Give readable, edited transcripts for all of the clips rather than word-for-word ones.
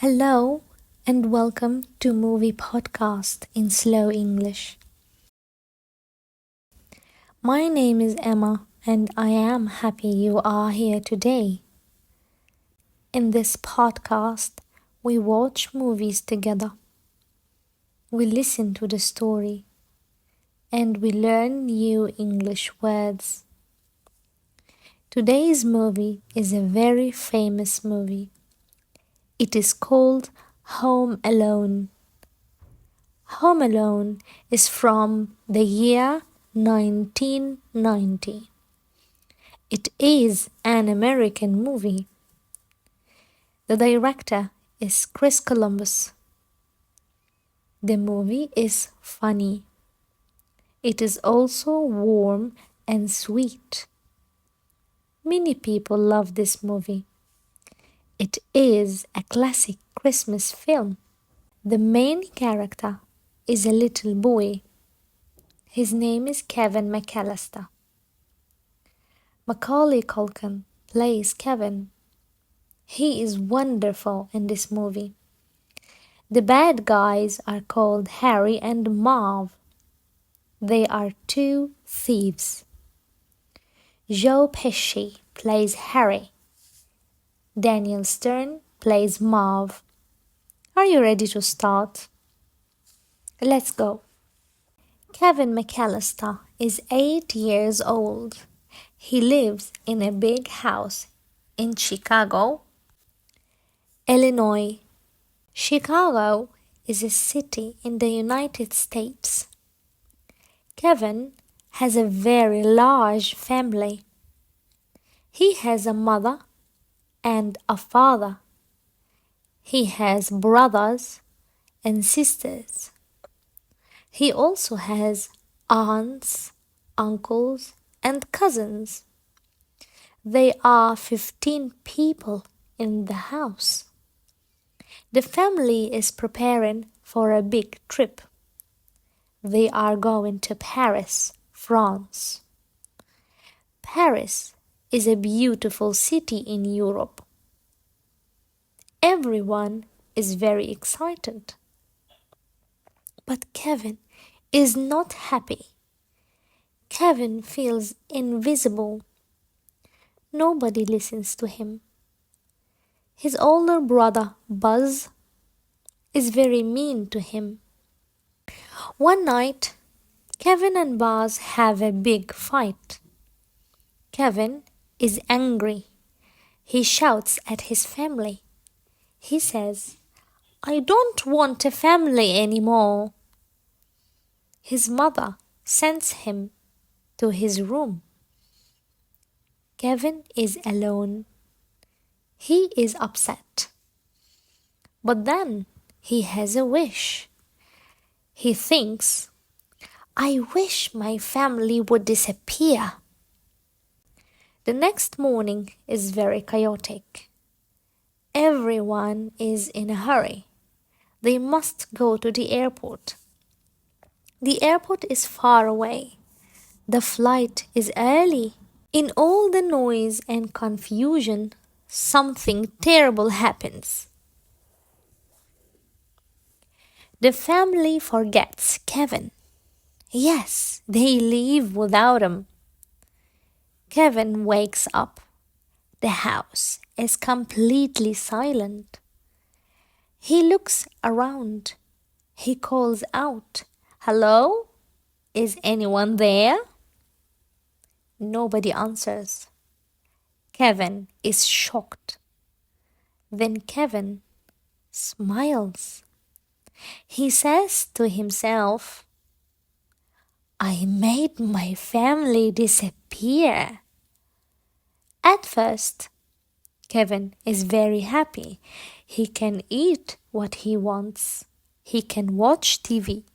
Hello and welcome to Movie Podcast in Slow English. My name is Emma and I am happy you are here today. In this podcast, we watch movies together. We listen to the story and we learn new English words. Today's movie is a very famous movie. It is called Home Alone. Home Alone is from the year 1990. It is an American movie. The director is Chris Columbus. The movie is funny. It is also warm and sweet. Many people love this movie. It is a classic Christmas film. The main character is a little boy. His name is Kevin McAllister. Macaulay Culkin plays Kevin. He is wonderful in this movie. The bad guys are called Harry and Marv. They are two thieves. Joe Pesci plays Harry. Daniel Stern plays Marv. Are you ready to start? Let's go. Kevin McAllister is 8 years old. He lives in a big house in Chicago, Illinois. Chicago is a city in the United States. Kevin has a very large family. He has a mother and a father. He has brothers and sisters. He also has aunts, uncles, and cousins. There are 15 people in the house. The family is preparing for a big trip. They are going to Paris, France. Paris is a beautiful city in Europe. Everyone is very excited. But Kevin is not happy. Kevin feels invisible. Nobody listens to him. His older brother, Buzz, is very mean to him. One night, Kevin and Buzz have a big fight. Kevin is angry. He shouts at his family. He says, "I don't want a family anymore." His mother sends him to his room. Kevin is alone. He is upset. But then he has a wish. He thinks, "I wish my family would disappear." The next morning is very chaotic. Everyone is in a hurry. They must go to the airport. The airport is far away. The flight is early. In all the noise and confusion, something terrible happens. The family forgets Kevin. Yes, they leave without him. Kevin wakes up. The house is completely silent. He looks around. He calls out, "Hello? Is anyone there?" Nobody answers. Kevin is shocked. Then Kevin smiles. He says to himself, "I made my family disappear." At first, Kevin is very happy. He can eat what he wants. He can watch TV.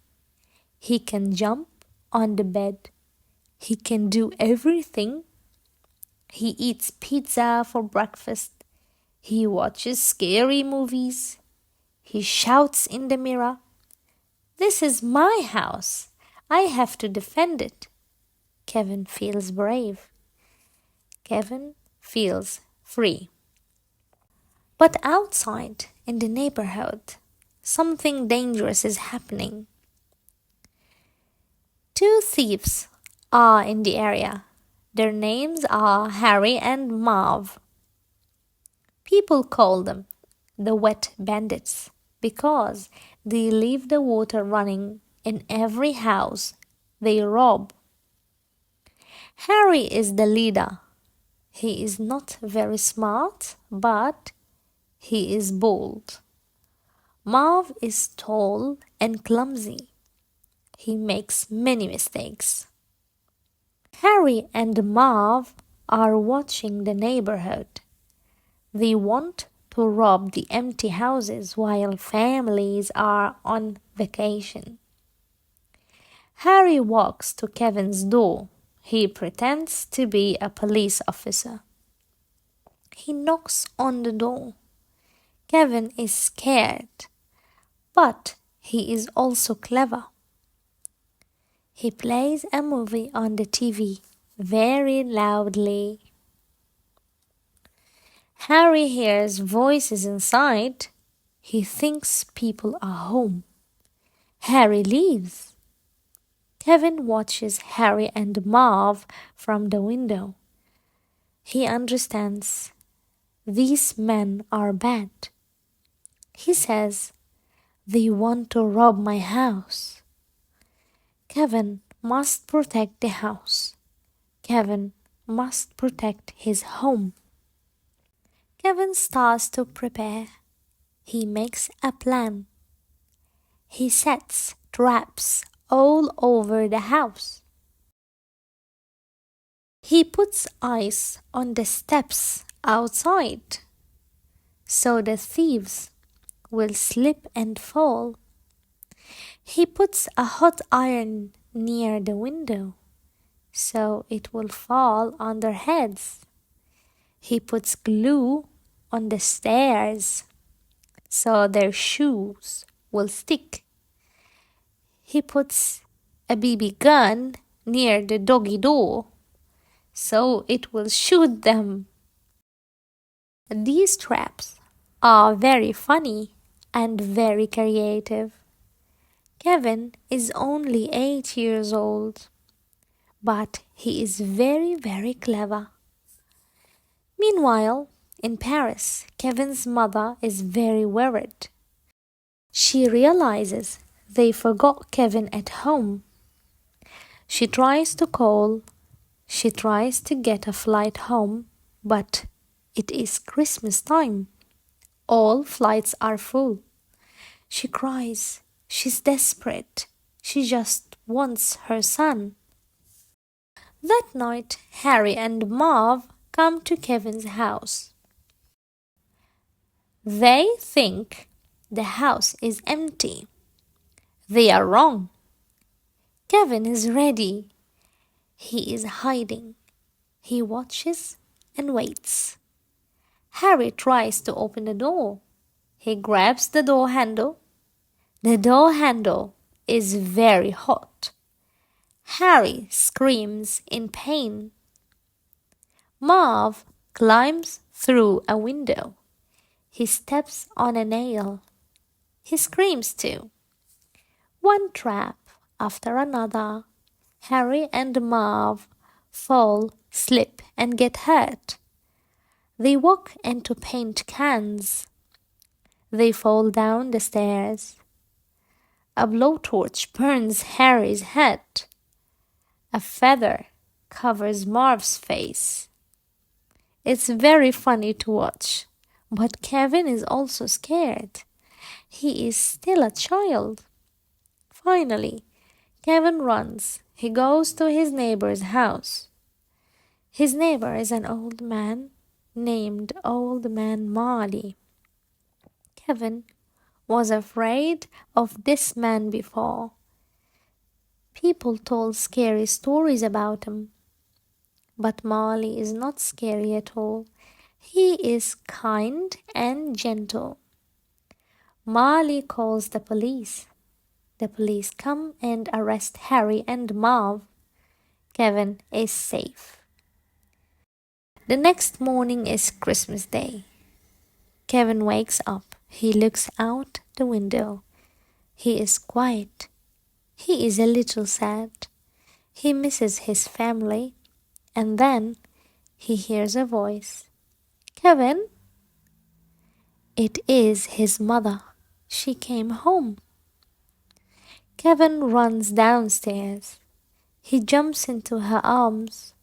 He can jump on the bed. He can do everything. He eats pizza for breakfast. He watches scary movies. He shouts in the mirror, "This is my house. I have to defend it." Kevin feels brave. Kevin feels free. But outside, in the neighborhood. Something dangerous is happening. Two thieves are in the area. Their names are Harry and Marv. People call them the wet bandits because they leave the water running in every house they rob. Harry is the leader. He is not very smart, but he is bold. Marv is tall and clumsy. He makes many mistakes. Harry and Marv are watching the neighborhood. They want to rob the empty houses while families are on vacation. Harry walks to Kevin's door. He pretends to be a police officer. He knocks on the door. Kevin is scared, but he is also clever. He plays a movie on the TV very loudly. Harry hears voices inside. He thinks people are home. Harry leaves. Kevin watches Harry and Marv from the window. He understands these men are bad. He says, they want to rob my house. Kevin must protect the house. Kevin must protect his home. Kevin starts to prepare. He makes a plan. He sets traps all over the house. He puts ice on the steps outside so the thieves will slip and fall. He puts a hot iron near the window so it will fall on their heads. He puts glue on the stairs so their shoes will stick. He puts a BB gun near the doggy door so it will shoot them. These traps are very funny and very creative. Kevin is only 8 years old, but he is very, very clever. Meanwhile, in Paris, Kevin's mother is very worried. She realizes they forgot Kevin at home. She tries to call. She tries to get a flight home, but it is Christmas time. All flights are full. She cries. She's desperate. She just wants her son. That night, Harry and Marv come to Kevin's house. They think the house is empty. They are wrong. Kevin is ready. He is hiding. He watches and waits. Harry tries to open the door. He grabs the door handle. The door handle is very hot. Harry screams in pain. Marv climbs through a window. He steps on a nail. He screams too. One trap after another. Harry and Marv fall, slip, and get hurt. They walk into paint cans. They fall down the stairs. A blowtorch burns Harry's head. A feather covers Marv's face. It's very funny to watch, but Kevin is also scared. He is still a child. Finally, Kevin runs. He goes to his neighbor's house. His neighbor is an old man named Old Man Marley. Kevin was afraid of this man before. People told scary stories about him. But Marley is not scary at all. He is kind and gentle. Marley calls the police. The police come and arrest Harry and Marv. Kevin is safe. The next morning is Christmas Day. Kevin wakes up. He looks out the window. He is quiet. He is a little sad. He misses his family. And then he hears a voice. Kevin? It is his mother. She came home. Kevin runs downstairs. He jumps into her arms.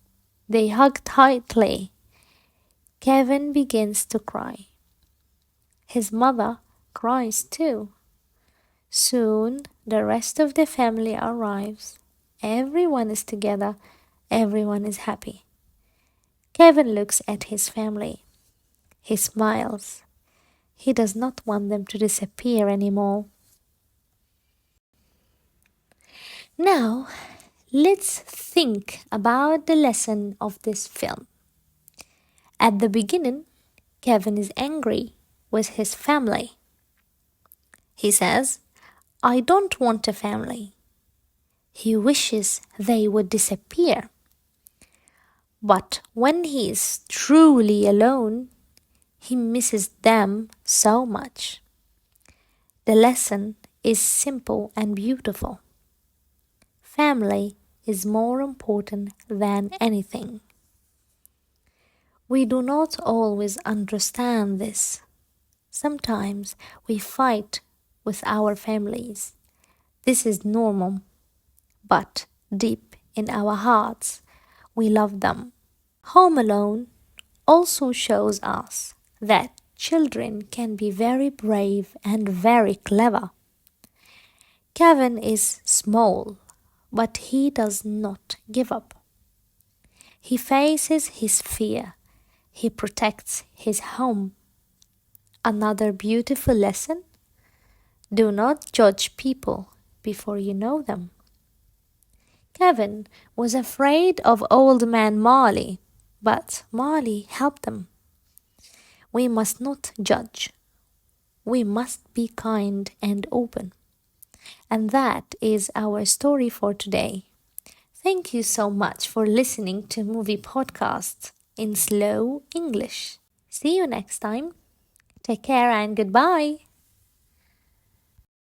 They hug tightly. Kevin begins to cry. His mother cries too. Soon the rest of the family arrives. Everyone is together. Everyone is happy. Kevin looks at his family. He smiles. He does not want them to disappear anymore. Now, let's think about the lesson of this film. At the beginning, Kevin is angry with his family. He says, I don't want a family. He wishes they would disappear. But when he is truly alone, he misses them so much. The lesson is simple and beautiful. Family is more important than anything. We do not always understand this. Sometimes we fight with our families. This is normal, but deep in our hearts, we love them. Home Alone also shows us that children can be very brave and very clever. Kevin is small, but he does not give up. He faces his fear. He protects his home. Another beautiful lesson: do not judge people before you know them. Kevin was afraid of Old Man Marley, but Marley helped him. We must not judge. We must be kind and open. And that is our story for today. Thank you so much for listening to Movie Podcast in slow English. See you next time. Take care and goodbye.